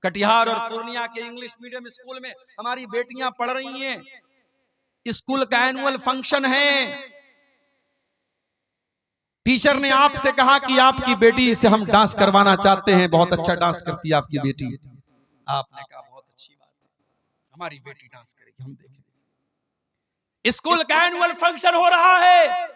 कटिहार और पूर्णिया के English medium school में हमारी बेटियां पढ़ रही हैं। स्कूल का एनुअल फंक्शन है। टीचर ने आपसे कहा कि आपकी बेटी से हम डांस करवाना चाहते हैं, बहुत अच्छा डांस करती है आपकी बेटी। आपने कहा बहुत अच्छी बात है, हमारी बेटी डांस करेगी, हम देखेंगे। स्कूल का एनुअल फंक्शन हो रहा है,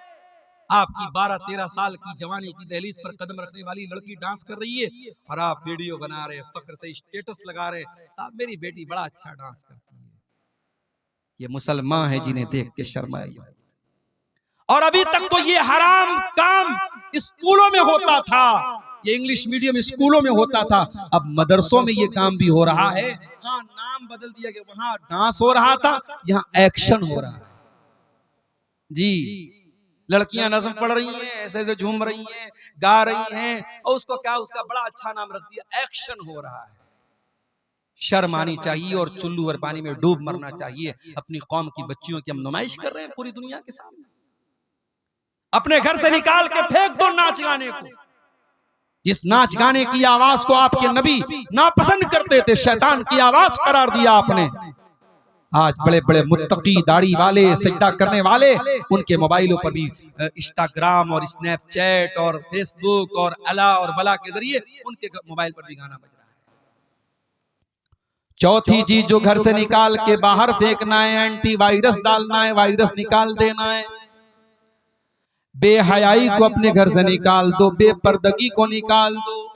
आपकी 12-13 साल की जवानी की दहलीज पर कदम रखने वाली लड़की डांस कर रही है और आप वीडियो बना रहे, फख्र से स्टेटस लगा रहे, साहब मेरी बेटी बड़ा अच्छा डांस करती है। ये मुसलमान है जिन्हें देख के शर्माए। और अभी तक तो ये हराम काम स्कूलों में होता था, ये इंग्लिश मीडियम स्कूलों में होता था, अब मदरसों में ये काम भी हो रहा है। हाँ, नाम बदल दिया गया, वहां डांस हो रहा था, यहाँ एक्शन हो रहा है जी। लड़कियां नज़्म पढ़ रही हैं, ऐसे ऐसे झूम रही हैं, गा रही हैं, और उसको क्या, उसका बड़ा अच्छा नाम रख दिया, एक्शन हो रहा है। शर्म आनी चाहिए और चुल्लू और पानी में डूब मरना चाहिए। अपनी कौम की बच्चियों की हम नुमाइश कर रहे हैं पूरी दुनिया के सामने। अपने घर से निकाल के फेंक दो नाच गाने को। जिस नाच गाने की आवाज को आपके नबी नापसंद करते थे, शैतान की आवाज करार दिया आपने। आज बड़े बड़े मुत्तकी, दाढ़ी वाले, सजदा करने वाले, उनके मोबाइलों पर भी इंस्टाग्राम और स्नैपचैट और फेसबुक और अला और बला के जरिए उनके मोबाइल पर भी गाना बज रहा है। चौथी चीज जो घर से निकाल के बाहर फेंकना है, एंटीवायरस डालना है, वायरस निकाल देना है। बेहयाई को अपने घर से निकाल दो, बेपर्दगी को निकाल दो।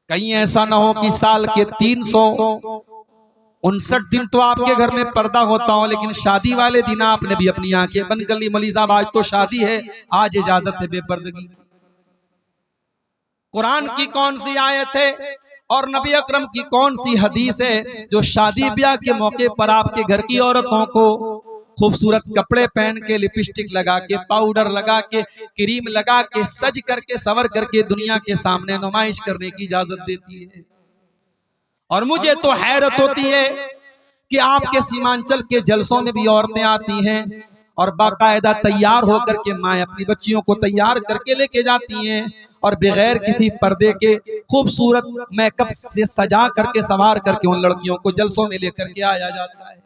कहीं ऐसा ना हो कि साल के 359 दिन तो आपके घर में पर्दा होता हो, लेकिन शादी वाले दिन आपने भी अपनी आंखें बंद कर ली। मौलवी साहब आज तो शादी है, आज इजाजत है बेपर्दगी। कुरान की कौन सी आयत है और नबी अकरम की कौन सी हदीस है जो शादी ब्याह के मौके पर आपके घर की औरतों को खूबसूरत कपड़े पहन के, लिपस्टिक लगा के, पाउडर लगा के, क्रीम लगा के, सज करके, संवर करके दुनिया के सामने नुमाइश करने की इजाजत देती है? और मुझे तो हैरत होती है कि आपके सीमांचल के जलसों में भी औरतें आती हैं और बाकायदा तैयार होकर के माएं अपनी बच्चियों को तैयार करके लेके जाती हैं और बगैर किसी पर्दे के खूबसूरत मेकअप से सजा करके, संवार करके उन लड़कियों को जलसों में लेकर के आया जाता है।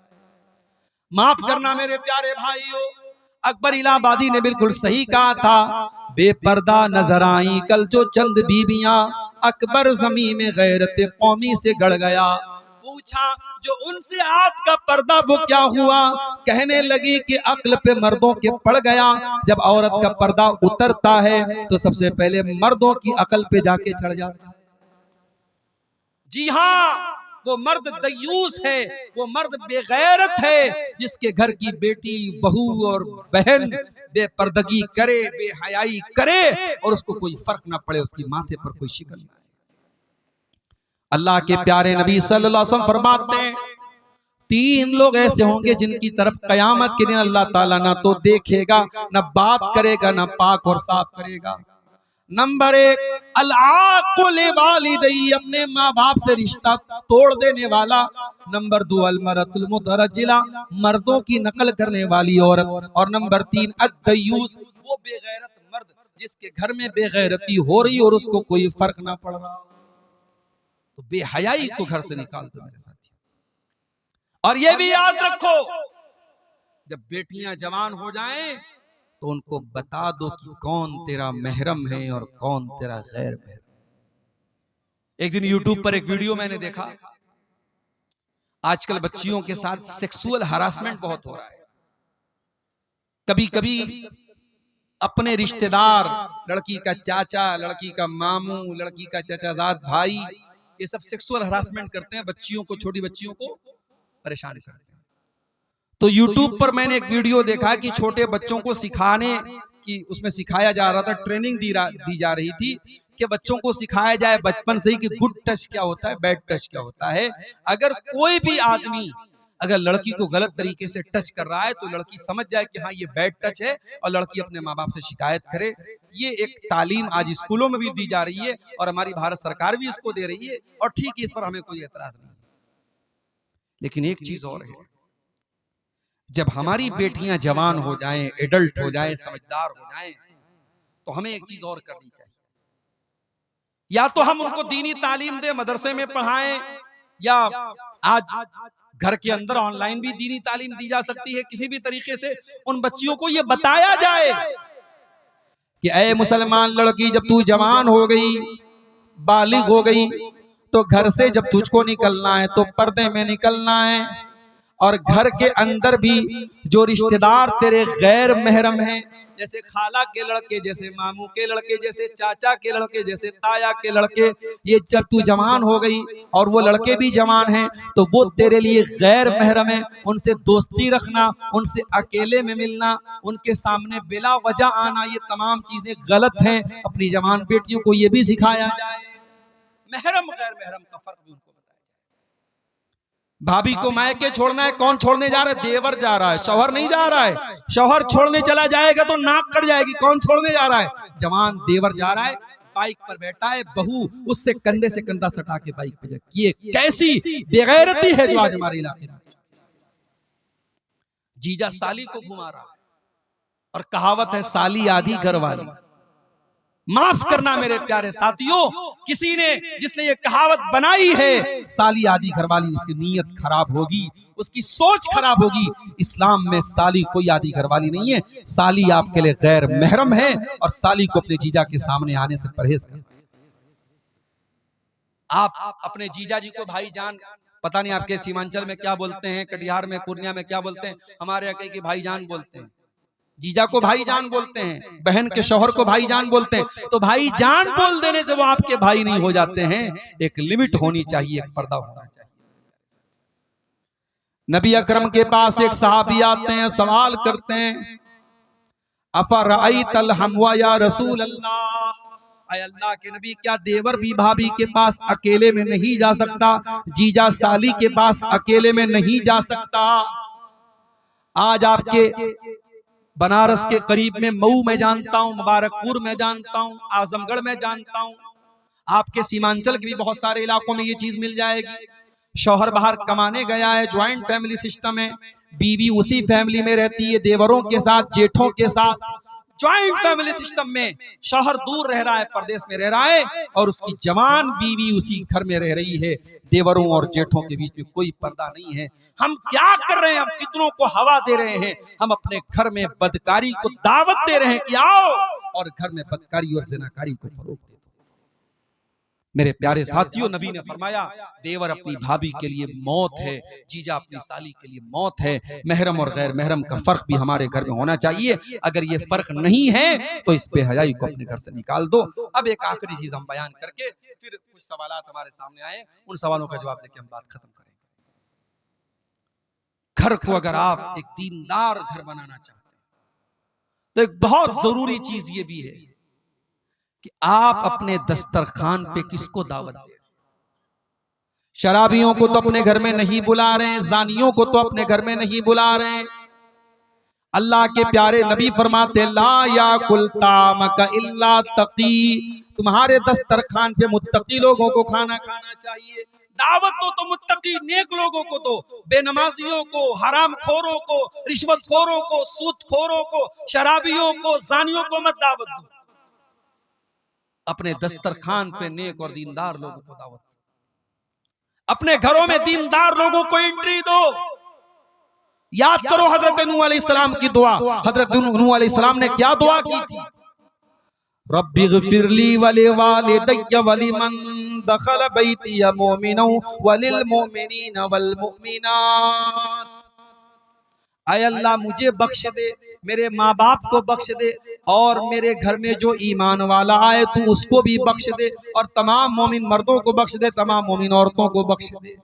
माफ करना मेरे प्यारे भाइयों, अकबर इलाहाबादी ने बिल्कुल सही कहा था, बेपर्दा नजर आई कल जो चंद बीबियां, अकबर ज़मीं में गैरत कौमी से गड़ गया। पूछा जो उनसे आपका पर्दा वो क्या हुआ? कहने लगी कि अक्ल पे मर्दों के पड़ गया। जब औरत का पर्दा उतरता है तो सबसे पहले मर्दों की अकल पे जाके चढ़ जाता है। जी हाँ, वो मर्द दयूस है, वो मर्द बेगैरत है जिसके घर की बेटी, बहू और बहन बेपर्दगी करे, बेहयाई करे और उसको कोई फर्क ना पड़े, उसकी माथे पर कोई शिकन ना आए। अल्लाह के प्यारे नबी सल्लल्लाहु अलैहि वसल्लम फरमाते हैं, 3 लोग ऐसे होंगे जिनकी तरफ कयामत के दिन अल्लाह ताला ना तो देखेगा, ना बात करेगा, ना पाक और साफ करेगा। नंबर 1, अल-आक़ुल वालिदैहि, अपने माँ बाप से रिश्ता तोड़ देने वाला। नंबर 2, अल-मरअतुल मुतरज्जिला, मर्दों की नकल करने वाली औरत। और नंबर 3, अद-दयूस, वो बेगैरत मर्द जिसके घर में बेगैरती हो रही और उसको कोई फर्क ना पड़ रहा। तो बेहयाई को घर से निकाल दो मेरे साथी। और ये भी याद रखो, जब बेटियां जवान हो जाएं तो उनको बता दो कि कौन तेरा महरम है और कौन तेरा गैर महरम। एक दिन यूट्यूब पर एक वीडियो मैंने देखा, आजकल बच्चियों के साथ सेक्सुअल हरासमेंट बहुत हो रहा है। कभी कभी अपने रिश्तेदार, लड़की का चाचा, लड़की का मामू, लड़की का चाचाजाद भाई, ये सब सेक्सुअल हरासमेंट करते हैं, बच्चियों को, छोटी बच्चियों को परेशान करते हैं। तो YouTube पर मैंने एक वीडियो देखा कि छोटे बच्चों को सिखाने की, उसमें सिखाया जा रहा था, ट्रेनिंग दी जा रही थी कि बच्चों को सिखाया जाए बचपन से ही कि गुड टच क्या होता है, बैड टच क्या होता है। अगर कोई भी आदमी अगर लड़की को गलत तरीके से टच कर रहा है तो लड़की समझ जाए कि हाँ ये बैड टच है और लड़की अपने माँ बाप से शिकायत करे। ये एक तालीम आज स्कूलों में भी दी जा रही है और हमारी भारत सरकार भी इसको दे रही है और ठीक है, इस पर हमें कोई एतराज नहीं। लेकिन एक चीज और है, जब हमारी बेटियां जवान हो जाएं, एडल्ट हो जाएं, समझदार हो जाएं, तो हमें एक चीज और करनी चाहिए। या तो हम उनको दीनी तालीम दे, मदरसे में पढ़ाएं, या आज घर के अंदर ऑनलाइन भी दीनी तालीम दी जा सकती है। किसी भी तरीके से उन बच्चियों को ये बताया जाए कि ऐ मुसलमान लड़की, जब तू जवान हो गई, बालिग हो गई, तो घर से जब तुझको निकलना है तो पर्दे में निकलना है। और घर के अंदर भी जो रिश्तेदार तेरे गैर महरम हैं, जैसे खाला के लड़के, जैसे मामू के लड़के, जैसे चाचा के लड़के, जैसे ताया के लड़के, ये जब तू जवान हो गई और वो लड़के भी जवान हैं, तो वो तेरे लिए गैर महरम है। उनसे दोस्ती रखना, उनसे अकेले में मिलना, उनके सामने बिला वजह आना, ये तमाम चीजें गलत हैं। अपनी जवान बेटियों को ये भी सिखाया जाए। महरम गैर महरम का फर्क भी उनको बताया जाए। भाभी को मायके छोड़ना है, कौन छोड़ने जा रहा है? देवर जा रहा है, शौहर नहीं जा रहा है। शौहर छोड़ने चला जाएगा तो नाक कट जाएगी। कौन छोड़ने जा रहा है? जवान देवर जा रहा है, बाइक पर बैठा है, बहू उससे कंधे से कंधा सटा के बाइक पे जाए। ये कैसी बेगैरती है जो आज हमारे इलाके में। जीजा साली को घुमा रहा है, और कहावत है साली आधी घर वाली। माफ करना मेरे प्यारे साथियों, किसी ने जिसने ये कहावत बनाई है साली आधी घरवाली, उसकी नीयत खराब होगी, उसकी सोच खराब होगी। इस्लाम में साली कोई आधी घरवाली नहीं है। साली आपके लिए गैर महरम है, और साली को अपने जीजा के सामने आने से परहेज करना चाहिए। आप अपने जीजा जी को भाईजान, पता नहीं आपके सीमांचल में क्या बोलते हैं, कटिहार में, पूर्णिया में क्या बोलते हैं, हमारे यहाँ के भाईजान बोलते हैं। जीजा को भाईजान बोलते हैं, बहन के शौहर को भाईजान बोलते हैं। तो भाईजान बोल देने से वो आपके भाई नहीं हो जाते हैं। एक लिमिट होनी चाहिए, एक पर्दा होना चाहिए। नबी अकरम के पास एक सहाबी आते हैं, सवाल करते हैं, अफरअयतल हमवा या रसूल अल्लाह, ऐ अल्लाह के नबी, क्या देवर भी भाभी के पास अकेले में नहीं जा सकता? जीजा साली के पास अकेले में नहीं जा सकता? आज आपके बनारस के करीब में मऊ में जानता हूं, मुबारकपुर में जानता हूं, आजमगढ़ में जानता हूं, आपके सीमांचल के भी बहुत सारे इलाकों में ये चीज मिल जाएगी। शौहर बाहर कमाने गया है, ज्वाइंट फैमिली सिस्टम है, बीवी उसी फैमिली में रहती है, देवरों के साथ, जेठों के साथ, ज्वाइंट फैमिली सिस्टम में। शौहर दूर रह रहा है, परदेश में रह रहा है, और उसकी जवान बीवी उसी घर में रह रही है। देवरों और जेठों के बीच में कोई पर्दा नहीं है। हम क्या कर रहे हैं? हम फितनों को हवा दे रहे हैं। हम अपने घर में बदकारी को दावत दे रहे हैं कि आओ, और घर में बदकारी और ज़िनाकारी को फरोग दे दो। मेरे प्यारे साथियों, नबी ने फरमाया देवर अपनी भाभी के लिए मौत है, जीजा अपनी साली के लिए मौत है। महरम और गैर महरम का फर्क भी हमारे घर में होना चाहिए। अगर ये फर्क नहीं है तो इस बेहयाई को अपने घर से निकाल दो। अब एक आखिरी चीज हम बयान करके फिर कुछ सवालात हमारे सामने आए, उन सवालों का जवाब देके हम बात खत्म करेंगे। घर को अगर आप एक दीनदार घर बनाना चाहते हैं तो एक बहुत जरूरी चीज ये भी है कि आप अपने दस्तरखान पे किसको दावत दें। शराबियों को तो अपने घर में नहीं बुला रहे हैं, जानियों को तो अपने घर में नहीं बुला रहे हैं। अल्लाह के प्यारे नबी फरमाते ला याकुल तामका इल्ला तकी, तुम्हारे दस्तरखान पे मुत्तकी लोगों को खाना खाना चाहिए। दावत दो तो मुत्तकी नेक लोगों को दो, बेनमाजियों को, हराम खोरों को, रिश्वत खोरों को, सूद खोरों को, शराबियों को, जानियों को मत दावत दो। अपने दस्तरखान पे नेक और दीनदार लोगों को दावत, अपने घरों में दीनदार लोगों को एंट्री दो। याद करो हजरत नूह अलैहिस्सलाम की दुआ। हजरत नूह अलैहिस्सलाम ने क्या दुआ की थी? रब्बिग़फिरली वलिवालिदैया वलिमन दखल बैतिया मुमिना वलिल मुमिनीना वल मुमिनात। आय अल्लाह मुझे बख्श दे, मेरे माँ बाप को बख्श दे, और मेरे घर में जो ईमान वाला आए तू उसको भी बख्श दे, और तमाम मोमिन मर्दों को बख्श दे, तमाम मोमिन औरतों को बख्श दे।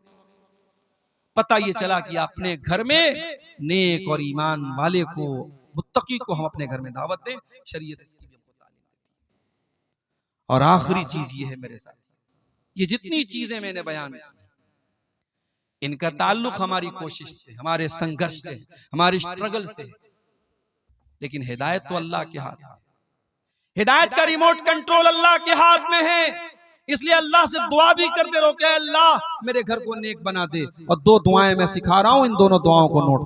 पता ये चला कि अपने घर में नेक और ईमान वाले को, मुत्तकी को हम अपने घर में दावत दें। शरीयत इसकी भी हमको तालीम देती है। और आखिरी चीज ये है मेरे साथ, ये जितनी चीजें मैंने बयान की इनका ताल्लुक हमारी कोशिश से, हमारे संघर्ष से, हमारी स्ट्रगल से, लेकिन हिदायत तो अल्लाह के हाथ में। हिदायत का रिमोट कंट्रोल अल्लाह के हाथ में है। इसलिए अल्लाह से दुआ भी करते रहो कि अल्लाह मेरे घर को नेक बना दे। और दो दुआएं मैं सिखा रहा हूं, इन दोनों दुआओं को नोट।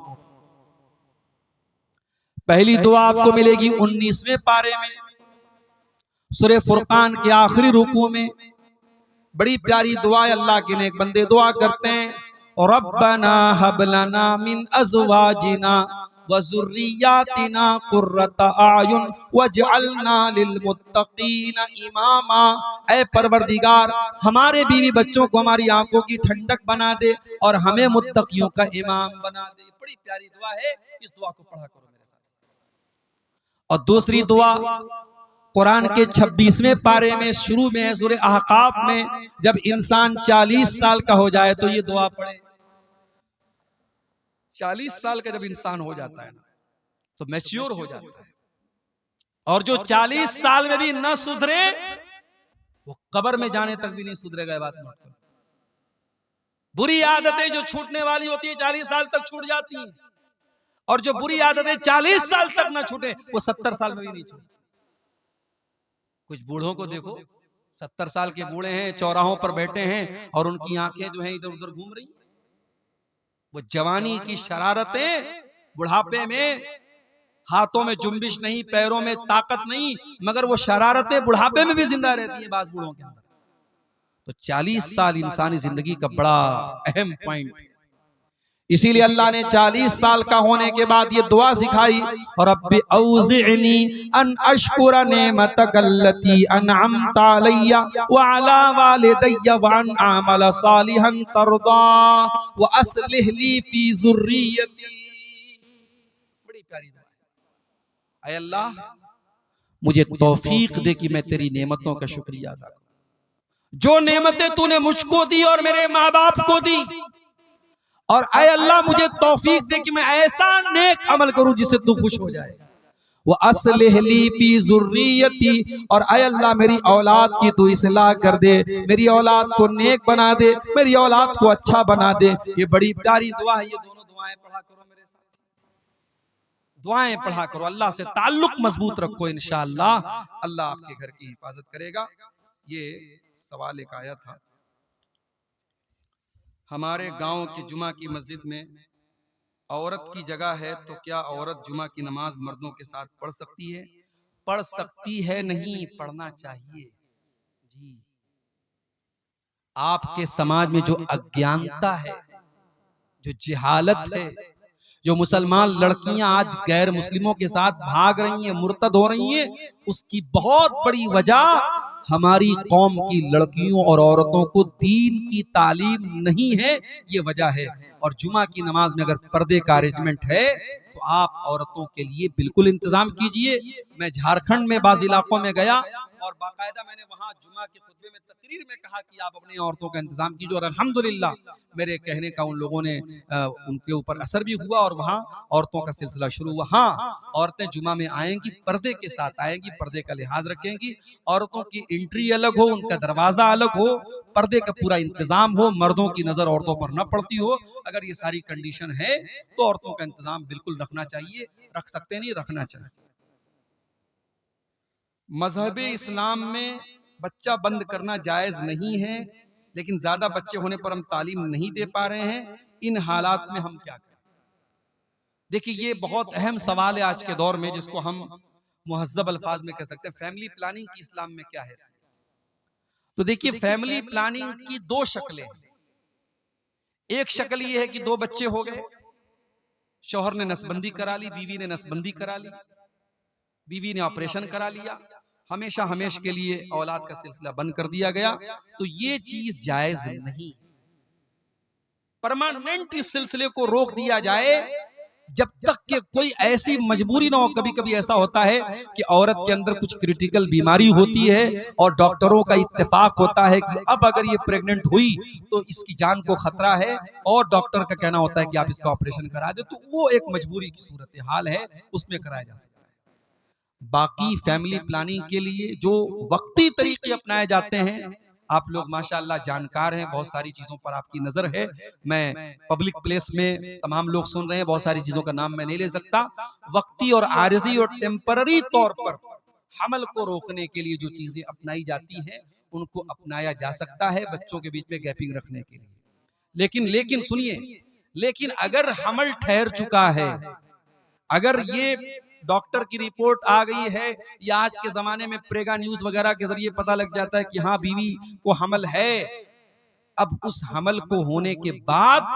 पहली दुआ आपको मिलेगी 19वें पारे में, सूरह फुरकान के आखिरी रुकू में। बड़ी प्यारी दुआ है, अल्लाह के नेक बंदे दुआ करते हैं, और रब्बना हब लना मिन अज़वाजिना व ज़ुर्रिय्यातिना कुर्रता आयुन वजअलना लिलमुत्तक़ीना इमामा। ऐ परवरदिगार, हमारे बीवी बच्चों को हमारी आंखों की ठंडक बना दे और हमें मुत्तकियों का इमाम बना दे। बड़ी प्यारी दुआ है, इस दुआ को पढ़ा करो मेरे साथ। और दूसरी दुआ कुरान के 26वें पारे में शुरू में है, सूरह अहकाफ में, जब इंसान 40 साल का हो जाए तो ये दुआ पढ़े। 40 साल का जब इंसान हो जाता है ना तो मैच्योर हो जाता है, और जो 40 साल में भी न सुधरे वो कब्र में जाने तक भी नहीं सुधरेगा। बात नोट करो, बुरी आदतें जो छूटने वाली होती है 40 साल तक छूट जाती हैं, और जो बुरी आदतें 40 साल तक ना छूटे वो 70 साल में भी नहीं छूटती। कुछ बूढ़ों को देखो, 70 साल के बूढ़े हैं, चौराहों पर बैठे हैं और उनकी आंखें जो हैं इधर उधर घूम रही। वो जवानी की शरारतें, बुढ़ापे में हाथों में जुम्बिश नहीं, पैरों में ताकत नहीं, मगर वो शरारतें बुढ़ापे में भी जिंदा रहती है बास बूढ़ों के अंदर। तो 40 साल इंसानी जिंदगी का बड़ा अहम पॉइंट है। इसीलिए अल्लाह ने 40 साल का होने के बाद ये दुआ सिखाई, और रब्बी औज़िअनी अन अश्कुरा नेमतकल्लती अनअमता अलैया व अला वालिदैया व अन अअमल सालिहन तरदा व अस्लिह ली फी ज़ुर्रियती। बड़ी प्यारी दुआ है। ऐ अल्लाह, मुझे तौफीक दे कि मैं तेरी नेमतों का शुक्रिया अदा करूं, जो नेमतें तूने मुझको दी और मेरे माँ बाप को दी, और ऐ अल्लाह मुझे तौफीक दे कि मैं ऐसा नेक अमल करूं जिससे तू खुश हो जाए। वो अस्लिह ली फी ज़ुर्रियती, और ऐ अल्लाह मेरी औलाद की तू इस्लाह कर दे, मेरी औलाद को नेक बना दे, मेरी औलाद को अच्छा बना दे। ये बड़ी प्यारी दुआ है। ये दोनों दुआएं पढ़ा करो मेरे साथ, दुआएं पढ़ा करो, अल्लाह से ताल्लुक मजबूत रखो, इंशाअल्लाह अल्लाह आपके घर की हिफाजत करेगा। ये सवाल एक आया था, हमारे गांव की जुमा की मस्जिद में औरत की जगह है, तो क्या औरत जुमा की नमाज मर्दों के साथ पढ़ सकती है? पढ़ सकती है नहीं, पढ़ना चाहिए जी। आपके समाज में जो अज्ञानता है, जो जिहालत है, जो मुसलमान लड़कियां आज गैर मुस्लिमों के साथ भाग रही हैं, मुर्तद हो रही हैं, उसकी बहुत बड़ी वजह हमारी कौम की लड़कियों और औरतों को दीन की तालीम नहीं है, ये वजह है। और जुमा की नमाज में अगर पर्दे का अरेंजमेंट है तो आप औरतों के लिए बिल्कुल इंतजाम कीजिए। मैं झारखंड में बाज़ इलाकों में गया और बाकायदा मैंने वहां जुमा के खुतबे में तकरीर में कहा कि आप अपनी औरतों का इंतजाम कीजिए, और अल्हम्दुलिल्लाह मेरे कहने का उन लोगों ने उनके ऊपर असर भी हुआ और वहाँ औरतों का सिलसिला शुरू हुआ। हाँ, औरतें जुमा में आएंगी, पर्दे के साथ आएंगी, पर्दे का लिहाज रखेंगी, औरतों की एंट्री अलग हो, उनका दरवाजा अलग हो, पर्दे का पूरा इंतजाम हो, मर्दों की नजर औरतों पर न पड़ती हो। अगर ये सारी कंडीशन है तो औरतों का इंतजाम बिल्कुल रखना चाहिए, रख सकते नहीं, रखना चाहिए। मजहब इस्लाम में बच्चा बंद करना जायज नहीं है, लेकिन ज्यादा बच्चे होने पर हम तालीम नहीं दे पा रहे हैं, इन हालात में हम क्या करें? देखिए, ये बहुत अहम सवाल है आज के दौर में, जिसको हम मुहज्जब अल्फाज में कह सकते हैं, फैमिली प्लानिंग की इस्लाम में क्या है। तो देखिए, फैमिली प्लानिंग की दो शक्लें हैं। एक शक्ल ये है कि दो बच्चे हो गए, शौहर ने नसबंदी करा ली, बीवी ने नसबंदी करा ली, बीवी ने ऑपरेशन करा लिया, हमेशा हमेश के लिए औलाद का सिलसिला बंद कर दिया गया, तो ये चीज जायज नहीं। परमानेंट इस सिलसिले को रोक दिया जाए जब तक कि कोई ऐसी मजबूरी ना हो। कभी कभी ऐसा होता है कि औरत के अंदर कुछ क्रिटिकल बीमारी होती है और डॉक्टरों का इत्तेफाक होता है कि अब अगर ये प्रेग्नेंट हुई तो इसकी जान को खतरा है, और डॉक्टर का कहना होता है कि आप इसका ऑपरेशन करा दे, तो वो एक मजबूरी की सूरत हाल है, उसमें कराया जा सकता है। बाकी फैमिली प्लानिंग के लिए जो वक्ती तरीके अपनाए जाते हैं, आप लोग माशाअल्लाह जानकार हैं, बहुत सारी चीजों पर आपकी नजर है। मैं पब्लिक प्लेस में तमाम लोग सुन रहे हैं, बहुत सारी चीजों का नाम मैं नहीं ले सकता। वक्ती और आरजी और टेम्पररी तौर पर हमल को रोकने के लिए जो चीजें अपनाई जाती हैं, उनको अपनाया जा सकता है बच्चों के बीच में गैपिंग रखने के लिए। लेकिन सुनिए, लेकिन अगर हमल ठहर चुका है, अगर ये डॉक्टर की रिपोर्ट आ गई है, या आज के जमाने में प्रेगा न्यूज वगैरह के जरिए पता लग जाता है कि हाँ बीवी को हमल है, अब उस हमल को होने के बाद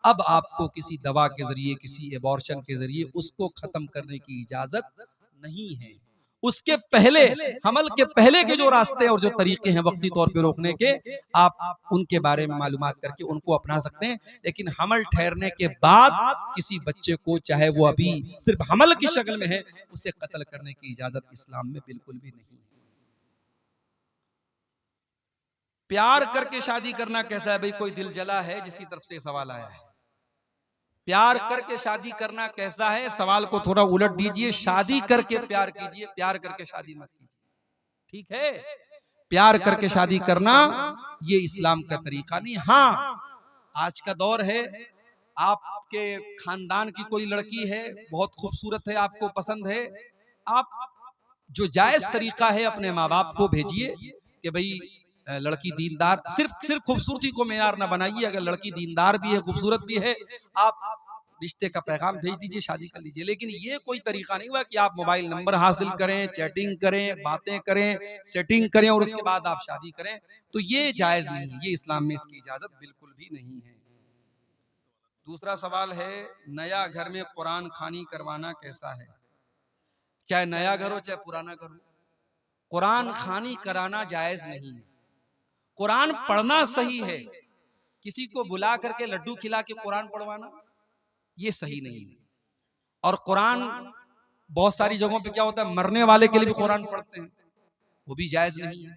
अब आपको किसी दवा के जरिए, किसी एबॉर्शन के जरिए उसको खत्म करने की इजाजत नहीं है। उसके पहले, हमल के पहले के जो रास्ते और जो तरीके हैं वक्ती तौर पे रोकने के, आप उनके बारे में मालूमात करके उनको अपना सकते हैं। लेकिन हमल ठहरने के बाद किसी बच्चे को, चाहे वो अभी सिर्फ हमल की शक्ल में है, उसे कत्ल करने की इजाजत इस्लाम में बिल्कुल भी नहीं है। प्यार करके शादी करना कैसा है भाई? कोई दिल जला है जिसकी तरफ से सवाल आया है। प्यार करके शादी करना कैसा है? सवाल को थोड़ा उलट दीजिए, शादी करके प्यार कीजिए, प्यार करके शादी मत कीजिए। ठीक है, प्यार करके शादी करना ये इस्लाम का तरीका नहीं। हाँ, आज का दौर है, आपके खानदान की कोई लड़की है, बहुत खूबसूरत है, आपको पसंद है, आप जो जायज तरीका है अपने माँ बाप को भेजिए कि भाई लड़की दीनदार, सिर्फ खूबसूरती को मेयार ना बनाइए, अगर लड़की दीनदार भी है, खूबसूरत भी है, आप रिश्ते का पैगाम भेज दीजिए, शादी कर लीजिए। लेकिन ये कोई तरीका नहीं हुआ कि आप मोबाइल नंबर हासिल करें, चैटिंग करें, बातें करें, सेटिंग करें और उसके बाद आप शादी करें, तो ये जायज नहीं है, ये इस्लाम में इसकी इजाजत बिल्कुल भी नहीं है। दूसरा सवाल है, नया घर में कुरान खानी करवाना कैसा है? चाहे नया घर हो चाहे पुराना घर हो, कुरान खानी कराना जायज नहीं है। कुरान पढ़ना सही है, किसी को बुला करके लड्डू खिला के कुरान पढ़वाना ये सही नहीं है। और कुरान बहुत सारी जगहों पे क्या होता है, मरने वाले के लिए भी कुरान पढ़ते हैं, वो भी जायज नहीं है।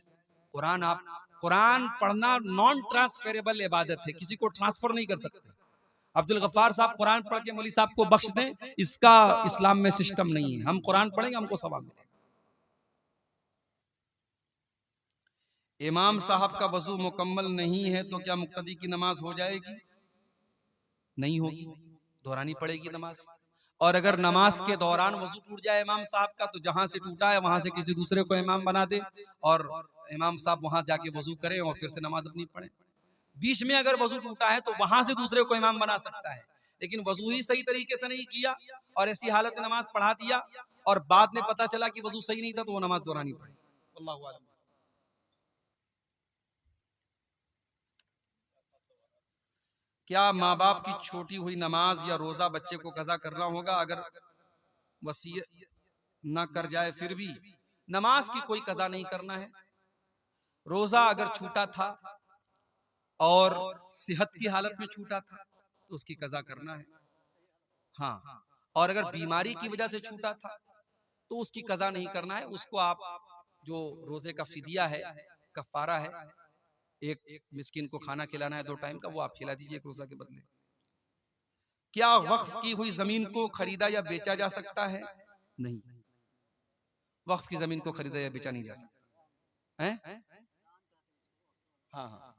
कुरान पढ़ना नॉन ट्रांसफरेबल इबादत है, किसी को ट्रांसफर नहीं कर सकते। अब्दुल गफ्फार साहब कुरान पढ़ के मौलवी साहब को बख्श दें, इसका इस्लाम में सिस्टम नहीं है। हम कुरान पढ़ेंगे, हमको सवाब मिलेगा। इमाम साहब का वजू मुकम्मल नहीं है तो क्या मुक्तदी की नमाज हो जाएगी? नहीं होगी, दोहरानी पड़ेगी नमाज। और अगर नमाज के दौरान वजू टूट जाए इमाम साहब का, तो जहां से टूटा है वहां से किसी दूसरे को इमाम बना दे और इमाम साहब वहां जाके वजू करें और फिर से नमाज अपनी पढ़ें। बीच में अगर वजू टूटा है तो वहां से दूसरे को इमाम बना सकता है, लेकिन वजू ही सही तरीके से नहीं किया और ऐसी हालत में नमाज पढ़ा दिया और बाद में पता चला कि वजू सही नहीं था, तो वो नमाज दोहरानी पड़ेगी। अल्लाहु आलम। क्या माँ बाप की छोटी हुई नमाज या रोजा बच्चे को कज़ा करना होगा? अगर वसीयत ना कर जाए फिर भी? नमाज की कोई कज़ा नहीं करना है। रोजा अगर छूटा था और सेहत की हालत में छूटा था तो उसकी कज़ा करना है। हाँ, और अगर बीमारी की वजह से छूटा था तो उसकी कज़ा नहीं करना है। उसको आप जो रोजे का फिदिया है, कफारा है, एक मिस्किन को खाना खिलाना है 2 टाइम का, वो आप खिला दीजिए एक रोजा के बदले। क्या वक्फ की हुई जमीन को खरीदा या बेचा जा सकता है? नहीं, वक्फ की जमीन को खरीदा या बेचा नहीं जा सकता है। हाँ हाँ,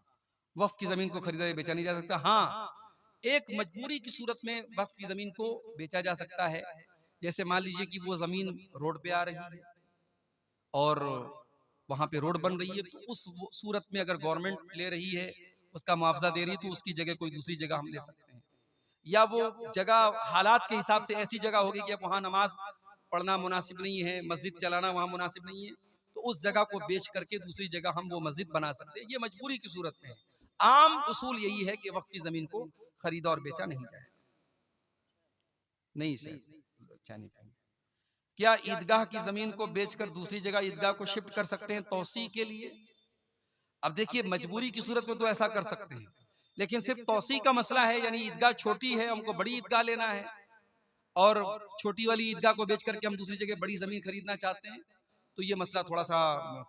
वक्फ की जमीन को खरीदा या बेचा नहीं जा सकता। हाँ, एक मजबूरी की सूरत में वक्फ की जमीन को बेचा जा सकता है। जैसे मान लीजिए कि वो जमीन रोड पे आ रही है और वहां पे रोड बन रही है, तो उस सूरत में अगर गवर्नमेंट ले रही है, उसका मुआवजा दे रही है, तो उसकी जगह कोई दूसरी जगह हम ले सकते हैं। या वो जगह हालात के हिसाब से ऐसी जगह होगी कि अब वहां नमाज पढ़ना मुनासिब नहीं है, मस्जिद चलाना वहां मुनासिब नहीं है, तो उस जगह को बेच करके दूसरी जगह हम वो मस्जिद बना सकते हैं। ये मजबूरी की सूरत में है। आम उसूल यही है कि वक्फ की जमीन को खरीदा और बेचा नहीं जाए। नहीं सर, क्या ईदगाह की जमीन को बेचकर दूसरी जगह ईदगाह को शिफ्ट कर सकते हैं तौसी के लिए? अब देखिए, मजबूरी की सूरत में तो ऐसा कर सकते हैं, लेकिन सिर्फ तौसी का मसला है, यानी ईदगाह छोटी है, हमको बड़ी ईदगाह लेना है और छोटी वाली ईदगाह को बेच करके हम दूसरी जगह बड़ी जमीन खरीदना चाहते हैं, तो ये मसला थोड़ा सा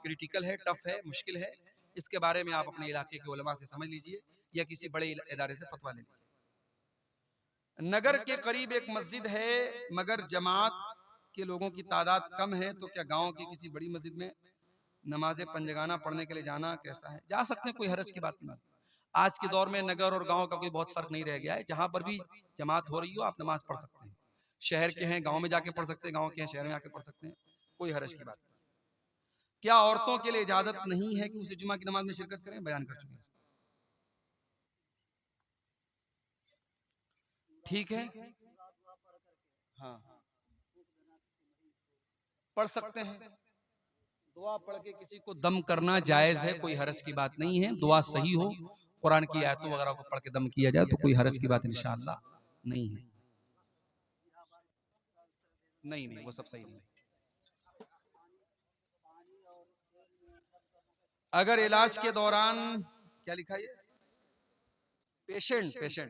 क्रिटिकल है, टफ है, मुश्किल है। इसके बारे में आप अपने इलाके के उलमा से समझ लीजिए या किसी बड़े इदारे से फतवा ले लीजिए। नगर के करीब एक मस्जिद है मगर जमात के लोगों की तादाद कम है, तो क्या गांव की किसी बड़ी मस्जिद में नमाज़े पंजगाना पढ़ने के लिए जाना कैसा है? जा सकते हैं, कोई हरज की बात नहीं। आज के दौर में नगर और गांव का कोई बहुत फर्क नहीं रह गया है। जहां पर भी जमात हो रही हो आप नमाज पढ़ सकते हैं। शहर के हैं गांव में जाके पढ़ सकते हैं, गांव के हैं शहर में आके पढ़ सकते हैं, कोई हरज की बात नहीं। क्या औरतों के लिए इजाजत नहीं है कि उसे जुमा की नमाज में शिरकत करें? बयान कर चुके हैं। ठीक है, हाँ, पढ़ सकते हैं। दुआ पढ़ के किसी को दम करना जायज है, कोई हरज की बात नहीं है। दुआ सही हो, कुरान की आयतों वगैरह को पढ़ के दम किया जाए तो कोई हरज की बात इंशाअल्लाह नहीं है। नहीं नहीं, वो सब सही नहीं। अगर इलाज के दौरान, क्या लिखा है, पेशेंट